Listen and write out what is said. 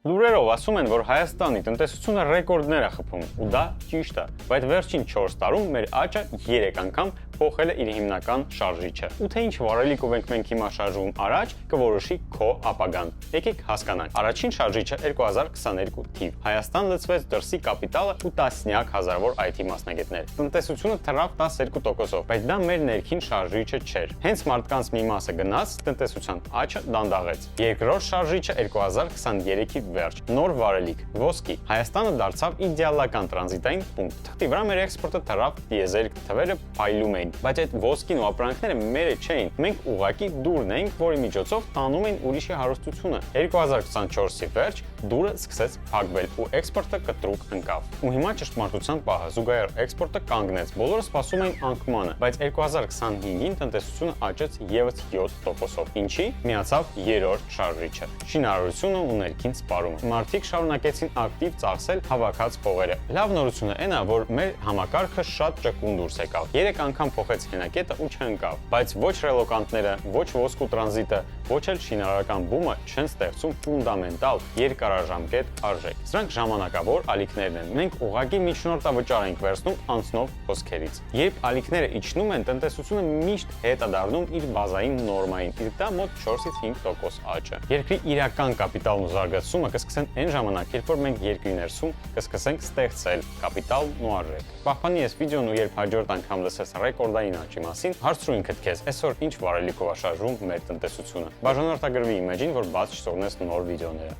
Լուրերով ասում են, որ Հայաստանի տնտեսությունը ռեկորդներ է խփում, ու դա ճիշտ է, բայց վերջին 4 տարում մեր աճը 3 անգամ փոխել է իր հիմնական շարժիչը։ Ու թե ինչ վարելիքով ենք մենք հիմա շարժվում առաջ, կորոշի քո ապագան։ Եկեք հասկանանք։ Առաջին շարժիչը 2022 թիվ։ Հայաստան լցվեց դրսի կապիտալը ու տասնյակ հազարավոր IT մասնագետներ։ Տնտեսությունը թռավ 12%-ով, բայց դա մեր ներքին շարժիչը չէր։ Հենց մարդկանց մի մասը գնաց, տնտեսության աճը դանդաղեց։ Երկրորդ շարժիչը 2023-ի վերջ, նոր վարելիք, ոսկի։ Հայաստանը դարձավ իդեալական տրանզիտային պունկտ։ Թղթի վրա մեր էքսպորտը թռավ տիեզերք, թվերը փայլում էին, բայց այդ ոսկին ու ապրանքները մերը չէին։ Մենք ուղակի դուրն էինք, որի միջոցով տանում էին ուրիշի հարստությունը։ 2024-ի վերջ դուրը սկսեց փակվել ու էքսպորտը կտրուկ ընկավ։ Ու հիմա ճշտմարտության պահը, զուգահեռ էքսպորտը կանգնեց։ Բոլորը սպասում էին անկմանը, բայց 2025-ին տնտեսությունը աճեց եւս 7%-ով։ Ինչի? Միացավ երրորդ շարժիչը՝ շինարարությունը ու ներքին սպառումը։ Մարդիկ շարունակեցին ակտիվ ծախսել հավաքած փողերը։ Լավ նորությունը այն է, որ մեր համակարգը շատ ճկուն դուրս եկավ։ 3 անգամ փոխեց հենակետը ու չընկավ, բայց ոչ ռելոկանտները, ոչ ոսկու տրանզիտը, ոչ էլ շինարարական բումը չեն ստեղծում ֆունդամենտալ երկարաժամկետ արժեք։ Սրանք ժամանակավոր ալիքներն են։ Մենք ուղղակի միջնորդավճար ենք վերցնում անցնող հոսքերից։ Երբ ալիքները իջնում են, տնտեսությունը միշտ հետ է դառնում իր բազային նորմային, իսկ դա մոտ 4-ից 5% աճ է։ Երկրի իրական կապիտալն ու զարգացումը կսկսեն այն ժամանակ, երբ որ մենք երկրի ներսում կսկսենք ստեղծել կապիտալ ու արժեք։ Պահպանի այս վիդեոն ու երբ հաջորդ անգամ լսես ռեկորդային աճի մասին, հարցրու ինքդ քեզ, այսօր ինչ վարելիքով է շարժվում մեր տնտեսությունը։ Բաժանորդագրվի իմեջին, որ բաց չթողնես նոր վիդեոները։